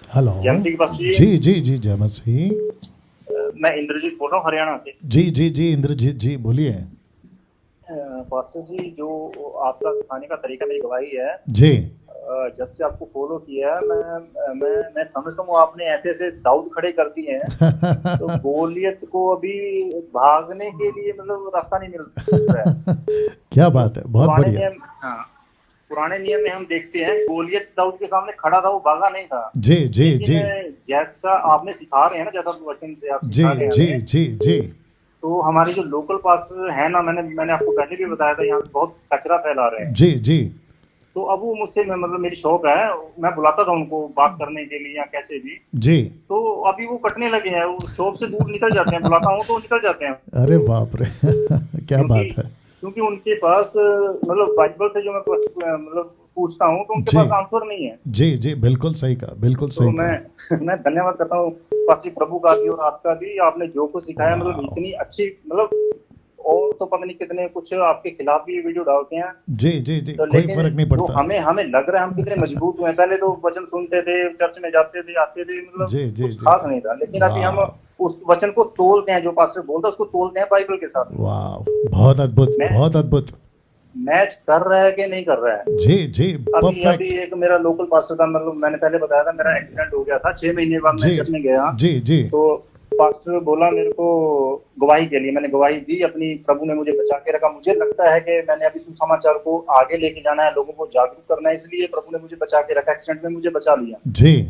Hello. जय मसीह की pastor जी। जी जी जी, जय मसीह। मैं इंद्रजीत बोल रहा हूँ हरियाणा से। जी जी जी, इंद्रजीत जी बोलिए। पास्टर जी, जो आपका सिखाने का तरीका मेरी गवाही है। जी जब से आपको फॉलो किया है, मैं समझता हूँ आपने ऐसे ऐसे दाऊद खड़े कर दिए हैं। तो गोलियत को अभी भागने के लिए मतलब रास्ता नहीं मिल रहा है। क्या जो बात है, बहुत पुराने बढ़िया। नियम, हाँ, पुराने नियम में हम देखते हैं गोलियत दाऊद के सामने खड़ा था, वो भागा नहीं था। जी जी लेकिन जी जैसा आपने सिखा रहे हैं ना, जैसा वचन से आप जी सिखा रहे हैं जी हमें, जी जी तो हमारे जो लोकल पास्टर है ना, मैंने आपको पहले भी बताया था, यहाँ पे बहुत कचरा फैला रहे हैं। जी जी तो अब वो मुझसे मतलब मेरी शॉप है, मैं बुलाता था उनको बात करने के लिए या कैसे भी। जी। तो अभी वो कटने लगे हैं, वो शॉप से दूर निकल जाते हैं, बुलाता हूँ तो वो निकल जाते हैं। अरे बाप रे क्या क्योंकि बात है। क्योंकि उनके पास मतलब बाइबल से जो मैं मतलब पूछता हूँ तो उनके जी पास आंसर नहीं है। जी जी, बिल्कुल सही कहा, बिल्कुल तो सही मैं कहा। मैं धन्यवाद करता हूँ पास्टर प्रभु का भी और आपका भी, आपने जो कुछ सिखाया मतलब वाह। इतनी अच्छी मतलब। और तो पता नहीं कितने कुछ आपके खिलाफ भी वीडियो डालते हैं। जी जी जी, तो कोई लेकिन फर्क नहीं जो पड़ता। हमें हमें लग रहा है हम कितने मजबूत हुए हैं। पहले तो वचन सुनते थे, चर्च में जाते थे, आते थे, मतलब जी जी कुछ जी। खास नहीं था। लेकिन अभी हम वाह उस वचन को तोलते हैं, जो पास्टर बोलता है उसको तोलते हैं बाइबल के साथ। वाह, बहुत अद्भुत, मैं बहुत अद्भुत। मैच कर रहा है कि नहीं कर रहा है। जी जी, अभी अभी परफेक्ट। एक मेरा लोकल पास्टर था, मतलब मैंने पहले बताया था मेरा एक्सीडेंट हो गया था, 6 महीने बाद मैं जी चर्च में गया। जी जी तो पास्टर बोला मेरे को गवाही के लिए, मैंने गवाही दी अपनी, प्रभु ने मुझे बचा के रखा। मुझे लगता है कि मैंने अभी सुसमाचार को आगे लेके जाना है, लोगों को जागरूक करना है, इसलिए प्रभु ने मुझे बचा के रखा, एक्सीडेंट में मुझे बचा लिया। जी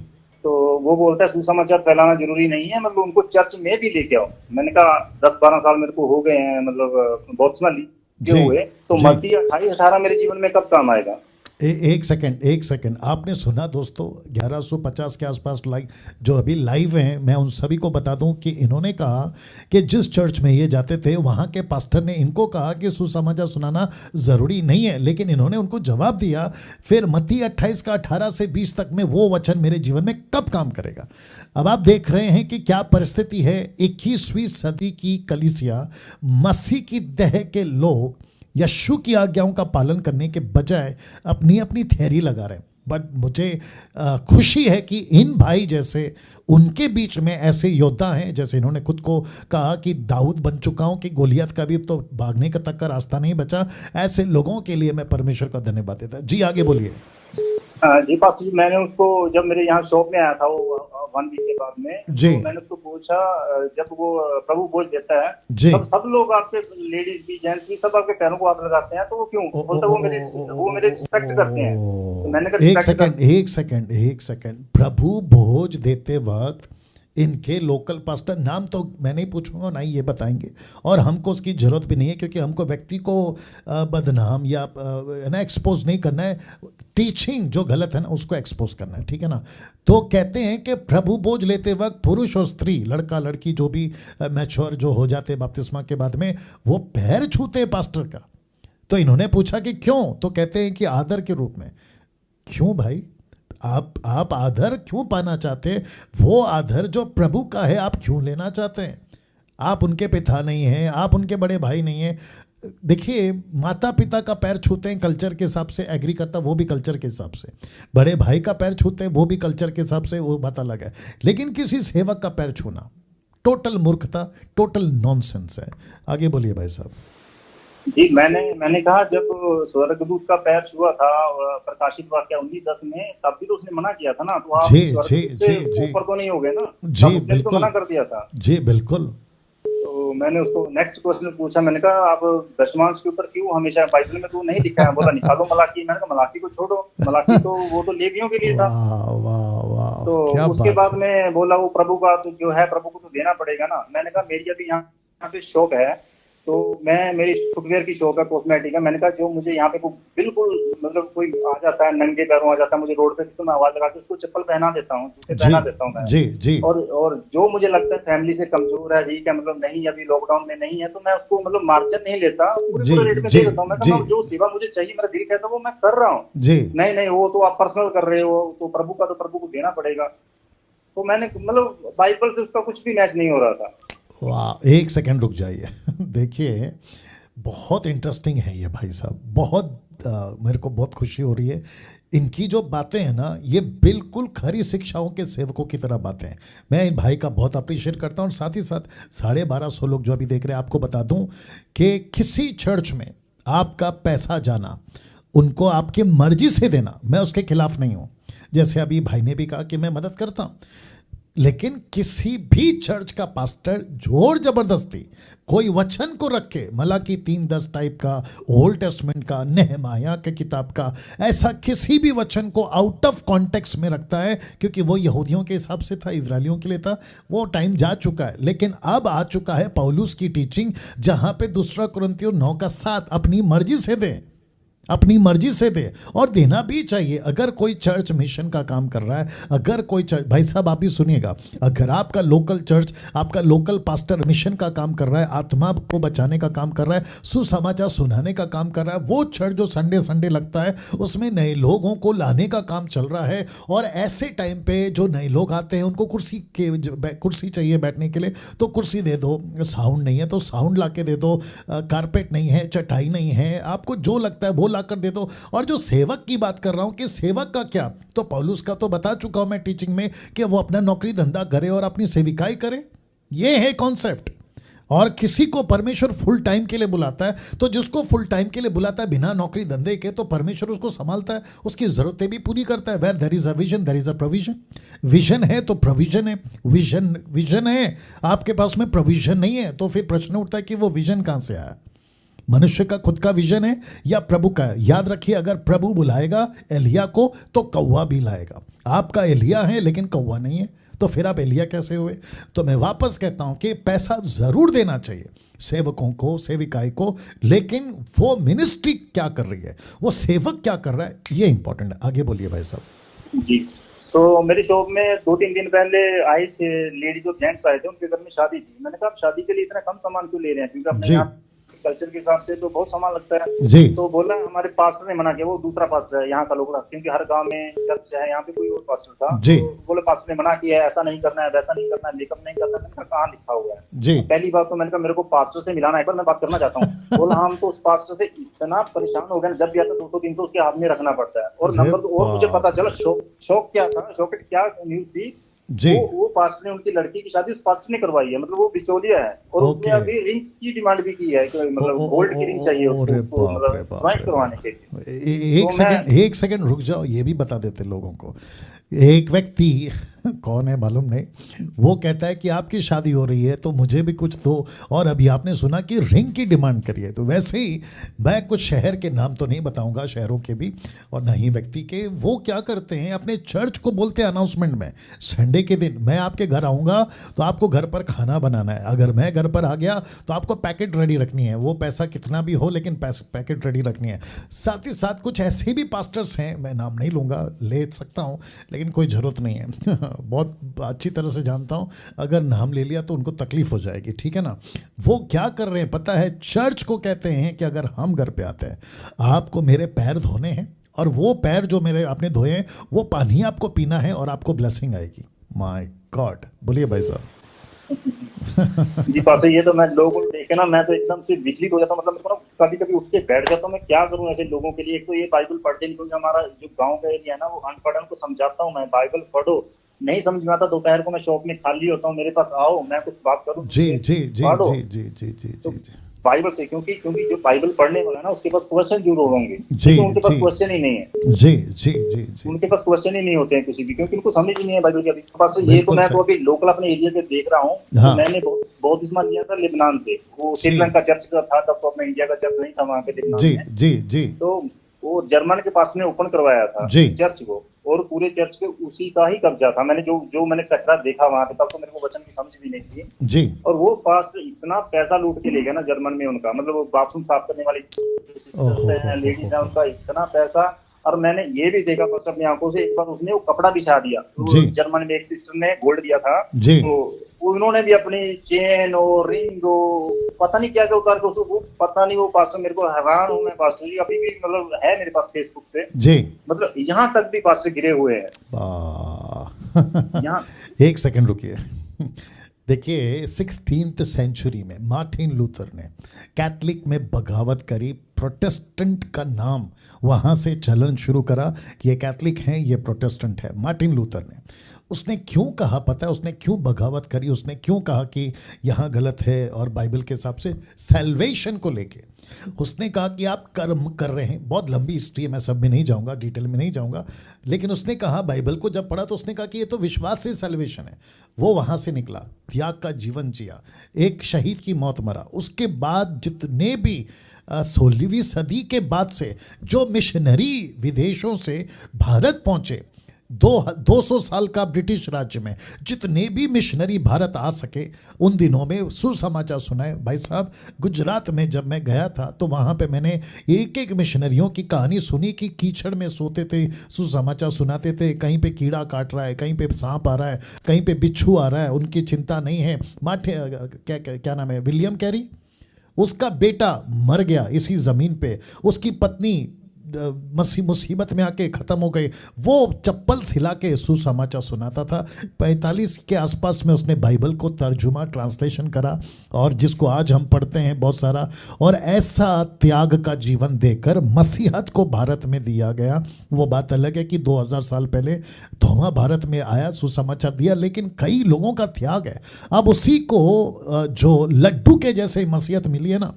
तो वो बोलता है सुसमाचार फैलाना जरूरी नहीं है, मतलब उनको चर्च में भी लेके आओ। मैंने कहा 10-12 साल मेरे को हो गए हैं, मतलब बहुत लिए जी हुए, तो जी। मत्ती 28-18 मेरे जीवन में कब काम आएगा। एक सेकंड, एक सेकंड, आपने सुना दोस्तों? 1150 के आसपास लाइक जो अभी लाइव हैं, मैं उन सभी को बता दूं कि इन्होंने कहा कि जिस चर्च में ये जाते थे वहाँ के पास्टर ने इनको कहा कि सुसमाचार सुनाना ज़रूरी नहीं है, लेकिन इन्होंने उनको जवाब दिया। फिर मत्ती 28 का 18 से 20 तक में वो वचन मेरे जीवन में कब काम करेगा। अब आप देख रहे हैं कि क्या परिस्थिति है। 21वीं सदी की कलीसिया, मसीह की देह के लोग यशु की आज्ञाओं का पालन करने के बजाय अपनी अपनी थ्योरी लगा रहे हैं। बट मुझे खुशी है कि इन भाई जैसे उनके बीच में ऐसे योद्धा हैं, जैसे इन्होंने खुद को कहा कि दाऊद बन चुका हूं, कि गोलियत का भी अब तो भागने का तक का रास्ता नहीं बचा। ऐसे लोगों के लिए मैं परमेश्वर का धन्यवाद देता। जी आगे बोलिए। जी पास जी, मैंने उसको जब मेरे यहाँ शॉप में आया था वो 1 वीक के बाद में, जी तो मैंने उसको पूछा, जब वो प्रभु बोझ देता है जी। तब सब लोग आपके, लेडीज भी जेंट्स भी, सब आपके पैरों को हाथ लगाते हैं, तो वो क्यों ओ ओ बोलता है? ओ वो मेरे रिस्पेक्ट करते हैं। तो मैंने कहा एक रिस्पेक्ट कर। सेकंड, एक सेकंड, एक सेकंड। प्रभु भोज देते वक्त इनके लोकल पास्टर, नाम तो मैं नहीं पूछूंगा, ना ही ये बताएंगे, और हमको उसकी जरूरत भी नहीं है, क्योंकि हमको व्यक्ति को बदनाम या ना एक्सपोज नहीं करना है। टीचिंग जो गलत है ना उसको एक्सपोज करना है, ठीक है ना। तो कहते हैं कि प्रभु बोझ लेते वक्त पुरुष और स्त्री, लड़का लड़की जो भी मैच्योर जो हो जाते बपतिस्मा के बाद में, वो पैर छूते पास्टर का। तो इन्होंने पूछा कि क्यों, तो कहते हैं कि आदर के रूप में। क्यों भाई? आप आदर क्यों पाना चाहते हैं? वो आदर जो प्रभु का है आप क्यों लेना चाहते हैं? आप उनके पिता नहीं हैं, आप उनके बड़े भाई नहीं हैं। देखिए, माता पिता का पैर छूते हैं कल्चर के हिसाब से, एग्री करता, वो भी कल्चर के हिसाब से। बड़े भाई का पैर छूते हैं, वो भी कल्चर के हिसाब से, वो बात अलग है। लेकिन किसी सेवक का पैर छूना टोटल मूर्खता, टोटल नॉनसेंस है। आगे बोलिए भाई साहब। जी, मैंने कहा जब स्वर्गदूत का पैर छुआ था प्रकाशित वाक्य 19:10 में, तब भी तो उसने मना किया था ना। तो आप जी जी स्वर्गदूत जी से जी ऊपर तो नहीं हो गए ना, जी तब उसने भी तो मना बिल्कुल। कर दिया था। जी बिल्कुल। तो मैंने उसको नेक्स्ट क्वेश्चन पूछा, मैंने कहा आप दशमांश के ऊपर क्यों हमेशा, बाइबल में तो नहीं लिखा है। बोला निकालो मलाकी। मैंने कहा मलाकी को छोड़ो, मलाकी तो वो तो लेवियों के लिए था। वाह वाह वाह, तो क्या उसके बात बाद है। में बोला वो प्रभु का तो जो है, प्रभु को तो देना पड़ेगा ना। मैंने कहा मेरी अभी यहाँ यहाँ पे शॉप है, तो मेरी फुटवेयर की शॉप है, कॉस्मेटिक है। मैंने कहा जो मुझे यहाँ पे को बिल्कुल मतलब कोई आ जाता है नंगे पैरों आ जाता है मुझे रोड पे, तो मैं आवाज लगा के उसको चप्पल पहना देता हूँ, जूते जी पहना देता हूँ मैं। जी जी और जो मुझे लगता है फैमिली से कमजोर है, वीक है, मतलब नहीं अभी लॉकडाउन में नहीं है, तो मैं उसको मतलब मार्जिन नहीं लेता, पूरे जी पूरे रेट में जी दे देता हूँ। मैं जी कहता जो सेवा मुझे चाहिए, मेरा दिल कहता है वो मैं कर रहा हूँ। जी। नहीं नहीं, वो तो आप पर्सनल कर रहे हो, तो प्रभु का तो प्रभु को देना पड़ेगा। तो मैंने मतलब बाइबल से उसका कुछ भी मैच नहीं हो रहा था। वाह, एक सेकंड रुक जाइए देखिए, बहुत इंटरेस्टिंग है ये भाई साहब, बहुत मेरे को बहुत खुशी हो रही है। इनकी जो बातें हैं ना, ये बिल्कुल खरी शिक्षाओं के सेवकों की तरह बातें हैं। मैं इन भाई का बहुत अप्रिशिएट करता हूँ। साथ ही साथ 1250 लोग जो अभी देख रहे हैं, आपको बता दूं कि किसी चर्च में आपका पैसा जाना, उनको आपकी मर्जी से देना, मैं उसके खिलाफ नहीं हूँ। जैसे अभी भाई ने भी कहा कि मैं मदद करता हूँ, लेकिन किसी भी चर्च का पास्टर जोर जबरदस्ती कोई वचन को रख के, मलाकी 3:10 टाइप का, ओल्ड टेस्टमेंट का, नेहमाया के किताब का, ऐसा किसी भी वचन को आउट ऑफ कॉन्टेक्स्ट में रखता है, क्योंकि वो यहूदियों के हिसाब से था, इजरायलियों के लिए था, वो टाइम जा चुका है। लेकिन अब आ चुका है पौलुस की टीचिंग, जहां पे 2 कुरिन्थियों 9:7 अपनी मर्जी से दें, अपनी मर्जी से दे, और देना भी चाहिए। अगर कोई चर्च मिशन का काम कर रहा है, अगर कोई चर्च, भाई साहब आप भी सुनिएगा, अगर आपका लोकल चर्च, आपका लोकल पास्टर मिशन का काम कर रहा है, आत्मा को बचाने का काम कर रहा है, सुसमाचार सुनाने का काम कर रहा है, वो चर्च जो संडे संडे लगता है उसमें नए लोगों को लाने का काम चल रहा है, और ऐसे टाइम पे जो नए लोग आते हैं उनको कुर्सी चाहिए बैठने के लिए, तो कुर्सी दे दो, साउंड नहीं है तो साउंड ला के दे दो, कारपेट नहीं है, चटाई नहीं है, आपको जो लगता है वो कर दे दो। और जो सेवक की बात कर रहा हूं कि सेवक का क्या, तो पौलुस का तो बता चुका हूं मैं टीचिंग में कि वो अपना नौकरी धंधा करे और अपनी सेविकाई करे, ये है कॉन्सेप्ट। और किसी को परमेश्वर फुल टाइम के लिए बुलाता है, तो जिसको फुल टाइम के लिए बुलाता है बिना नौकरी धंधे के, तो परमेश्वर उसको संभालता है, उसकी जरूरतें भी पूरी करता है। Where there is a vision there is a provision. Vision है तो प्रोविजन है, विजन है, आपके पास में प्रोविजन नहीं है, तो फिर प्रश्न उठता है कि वो विजन कहां से आया। मनुष्य का खुद का विजन है या प्रभु का है? याद रखिए, अगर प्रभु बुलाएगा एलिया को तो कौवा भी लाएगा। आपका एलिया है लेकिन कौवा नहीं है, तो फिर आप एलिया कैसे हुए? तो मैं वापस कहता हूं कि पैसा जरूर देना चाहिए सेवकों को, सेविकाई को, लेकिन वो मिनिस्ट्री क्या कर रही है, वो सेवक क्या कर रहा है, ये इंपॉर्टेंट है। आगे बोलिए भाई साहब। जी, तो मेरी शॉप में 2-3 दिन पहले आए थे लेडीज और जेंट्स आए थे, उनके घर में शादी थी। मैंने कहा आप शादी के लिए इतना कम सामान क्यों ले रहे हैं, क्योंकि अपने यहाँ कल्चर के हिसाब से तो बहुत सामान लगता है जी। तो बोला हमारे पास्टर ने मना किया, वो दूसरा पास्टर है यहाँ का लोग, क्योंकि हर गांव में चर्च है, यहाँ पे कोई और पास्टर था जी। तो बोले पास्टर ने मना किया है, ऐसा नहीं करना है, वैसा नहीं करना है, मेकअप नहीं करना है। मैंने कहा कहाँ लिखा हुआ है जी। पहली बात तो मैंने कहा मेरे को पास्टर से मिलाना है, एक बार मैं बात करना चाहता हूँ। बोला हम तो उस पास्टर से इतना परेशान हो गए, जब भी आता 200-300 उसके हाथ में रखना पड़ता है। और नंबर तो और मुझे पता चला शौक क्या था, शौक क्या न्यूज थी जी। वो पास्टर ने उनकी लड़की की शादी उस पास्टर ने करवाई है, मतलब वो बिचौलिया है, और उसने अभी रिंग्स की डिमांड भी की है कि मतलब गोल्ड की रिंग चाहिए उसको मतलब ज्वाइन करवाने के लिए। एक सेकंड रुक जाओ, ये भी बता देते लोगों को। एक व्यक्ति कौन है मालूम नहीं, वो कहता है कि आपकी शादी हो रही है तो मुझे भी कुछ दो, और अभी आपने सुना कि रिंग की डिमांड करी है। तो वैसे ही मैं कुछ शहर के नाम तो नहीं बताऊंगा, शहरों के भी और ना ही व्यक्ति के, वो क्या करते हैं अपने चर्च को बोलते हैं अनाउंसमेंट में, संडे के दिन मैं आपके घर आऊँगा तो आपको घर पर खाना बनाना है, अगर मैं घर पर आ गया तो आपको पैकेट रेडी रखनी है, वो पैसा कितना भी हो लेकिन पैकेट रेडी रखनी है। साथ ही साथ कुछ ऐसे भी पास्टर्स हैं, मैं नाम नहीं लूँगा, ले सकता हूँ लेकिन कोई ज़रूरत नहीं है बहुत अच्छी तरह से जानता हूं, अगर नाम ले लिया तो उनको तकलीफ हो जाएगी, ठीक है ना। वो क्या कर रहे हैं पता है, चर्च को कहते हैं कि अगर हम घर पे आते हैं, आपको मेरे पैर धोने हैं, और वो पैर जो मेरे आपने धोए हैं वो पानी आपको पीना है और आपको ब्लेसिंग आएगी। माय गॉड, बोलिए भाई साहब। जी पास ये तो मैं लोगों को देखे ना, मैं तो एकदम से विचलित हो जाता हूँ, मतलब मेरे को कभी कभी उठ के बैठ जाता हूँ, मैं क्या करूँ ऐसे लोगों के लिए। एक तो ये बाइबल पढ़ते नहीं, क्योंकि हमारा जो गांव का एरिया है ना वो अनपढ़ को समझाता हूँ मैं, बाइबल पढ़ो, नहीं समझ में आता दोपहर को मैं शॉप में खाली होता हूँ, मेरे पास आओ मैं कुछ बात करूँ जी जी जी जी जी जी जी जी बाइबल से, क्योंकि जो बाइबल पढ़ने वाला है ना उसके पास क्वेश्चन जरूर होंगे, जी, उनके पास क्वेश्चन ही नहीं है। जी जी जी जी उनके पास क्वेश्चन ही नहीं होते हैं किसी भी, क्योंकि उनको समझ ही नहीं है बाइबल के अभी पास। ये तो मैं तो अभी लोकल अपने एरिया के देख रहा हूँ। हाँ। मैंने बहुत इस्तेमाल किया था लेबनान से, वो श्रीलंका चर्च का था तब, तो अपना इंडिया का चर्च नहीं था वहाँ पे लेबनान जी में। जी जी। तो वो जर्मन के पास में ओपन करवाया था चर्च को, और पूरे चर्च पे उसी का ही कब्जा था। मैंने जो मैंने कचरा देखा वहां पे, तब तो मेरे को वचन की समझ भी नहीं थी जी। और वो पास्टर इतना पैसा लूट के ले गया ना जर्मन में उनका, मतलब वो बाथरूम साफ करने वाली सिस्टर्स हैं, लेडीज हैं, उनका इतना पैसा। और मैंने ये भी देखा पास्टर अपनी आंखों से, एक बार उसने वो कपड़ा बिछा दिया, तो जर्मन में एक सिस्टर ने गोल्ड दिया था, तो उन्होंने भी अपनी चेन और रिंग पता नहीं क्या क्या उतार के उसको, वो पता नहीं, वो पास्टर मेरे को हैरान हूँ मैं पास्टर जी, अभी भी मतलब है मेरे पास फेसबुक पे जी, मतलब यहाँ तक भी पास्टर गिरे हुए हैं। यहाँ एक सेकंड रुकिए, देखिए 16th सेंचुरी में मार्टिन लूथर ने कैथलिक में बगावत करी, प्रोटेस्टेंट का नाम वहाँ से चलन शुरू करा। ये कैथलिक हैं, ये प्रोटेस्टेंट है। मार्टिन लूथर ने उसने क्यों कहा पता है? उसने क्यों बगावत करी? उसने क्यों कहा कि यहाँ गलत है? और बाइबल के हिसाब से सैल्वेशन को लेके उसने कहा कि आप कर्म कर रहे हैं। बहुत लंबी हिस्ट्री है, मैं सब में नहीं जाऊँगा, डिटेल में नहीं जाऊँगा, लेकिन उसने कहा, बाइबल को जब पढ़ा तो उसने कहा कि ये तो विश्वास से सैल्वेशन है। वो वहाँ से निकला, त्याग का जीवन जिया, एक शहीद की मौत मरा। उसके बाद जितने भी 16वीं सदी के बाद से जो मिशनरी विदेशों से भारत पहुँचे, 200 साल का ब्रिटिश राज्य में जितने भी मिशनरी भारत आ सके, उन दिनों में सुसमाचार सुनाए। भाई साहब, गुजरात में जब मैं गया था तो वहाँ पे मैंने एक एक मिशनरियों की कहानी सुनी कि कीचड़ में सोते थे, सुसमाचार सुनाते थे। कहीं पे कीड़ा काट रहा है, कहीं पे सांप आ रहा है, कहीं पे बिच्छू आ रहा है, उनकी चिंता नहीं है। माठे क्या नाम है, विलियम कैरी, उसका बेटा मर गया इसी ज़मीन पे, उसकी पत्नी मुसीबत में आके ख़त्म हो गई। वो चप्पल सिला के सुसमाचार सुनाता था। 45 के आसपास में उसने बाइबल को तर्जुमा, ट्रांसलेशन करा, और जिसको आज हम पढ़ते हैं बहुत सारा। और ऐसा त्याग का जीवन देकर मसीहत को भारत में दिया गया। वो बात अलग है कि 2000 साल पहले थोमा भारत में आया, सुसमाचार दिया, लेकिन कई लोगों का त्याग है। अब उसी को जो लड्डू के जैसे मसीहत मिली है ना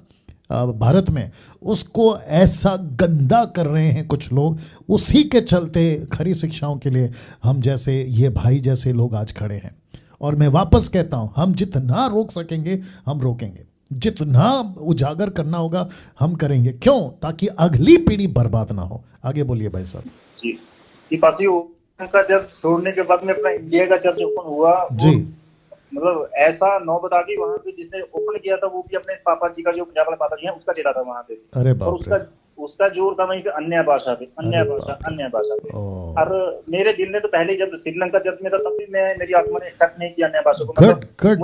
भारत में, उसको ऐसा गंदा कर रहे हैं कुछ लोग। उसी के चलते खरी शिक्षाओं के लिए हम जैसे ये भाई जैसे लोग आज खड़े हैं। और मैं वापस कहता हूं, हम जितना रोक सकेंगे हम रोकेंगे, जितना उजागर करना होगा हम करेंगे। क्यों? ताकि अगली पीढ़ी बर्बाद ना हो। आगे बोलिए भाई साहब। जी, कि पासी का चर्च छोड़ने के बाद में अपना इंडिया का चर्च ओपन हुआ जी, मतलब ऐसा नौबत आ गई। वहां पे जिसने ओपन किया था वो भी अपने पापा जी का, जो पंजाब वाले पापा जी हैं, उसका चेहरा था वहां पे। अरे और बाप रे, उसका जोर था वहीं पे अन्य भाषा पे, अन्य अरे भाषा, बाप रे। अन्य भाषा पे। ओ, और मेरे दिल ने तो पहले जब श्रीलंका चर्च में था तब भी मेरी आत्मा ने एक्सेप्ट नहीं किया अन्य भाषा को। Good good.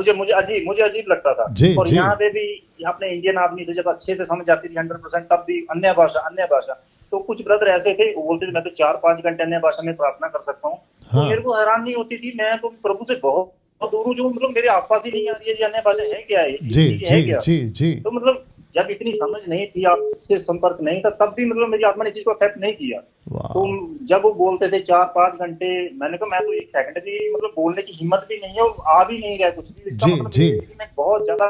मुझे अजीब लगता था। जी और जी, यहाँ पे भी अपने इंडियन आदमी थे, जब अच्छे से समझ जाती थी 100%, तब भी अन्य भाषा, अन्य भाषा। तो कुछ ब्रदर ऐसे थे, वो बोलते थे मैं तो 4-5 घंटे अन्य भाषा में प्रार्थना कर सकता हूँ। तो हाँ मेरे को हैरान नहीं होती थी, मैं तो प्रभु से बहुत दूर हूँ, जो मतलब मेरे आसपास ही नहीं आ रही है। ये अन्य भाषा है क्या है, जी है जी क्या? जी जी, तो मतलब जब इतनी समझ नहीं थी, आपसे संपर्क नहीं था, तब भी मतलब मेरी आत्मा ने इस चीज को एक्सेप्ट नहीं किया। तो वाह, जब वो बोलते थे 4-5 घंटे, मैंने कहा मैं तो 1 सेकंड भी मतलब बोलने की हिम्मत भी नहीं है और आ भी नहीं रहा कुछ भी। इसका जी मतलब जी। मेरी जिंदगी में बहुत ज्यादा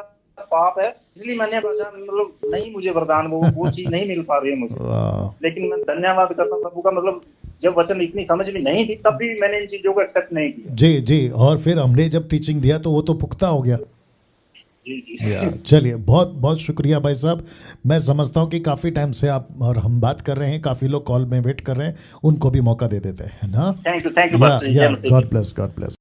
पाप है, इसलिए मैंने भाषा मतलब नहीं, मुझे वरदान वो चीज नहीं मिल पा रही है मुझे। वाह, लेकिन मैं धन्यवाद करता हूँ प्रभु का, मतलब जब वचन इतनी समझ में नहीं थी तब भी मैंने इन चीजों को एक्सेप्ट नहीं किया। जी जी। और फिर हमने जब टीचिंग दिया तो वो तो पुख्ता हो गया। जी जी। चलिए, बहुत बहुत शुक्रिया भाई साहब। मैं समझता हूँ कि काफ़ी टाइम से आप और हम बात कर रहे हैं, काफ़ी लोग कॉल में वेट कर रहे हैं, उनको भी मौका दे देते हैं ना। Thank you pastor ji. जय मसीह। God bless, God bless.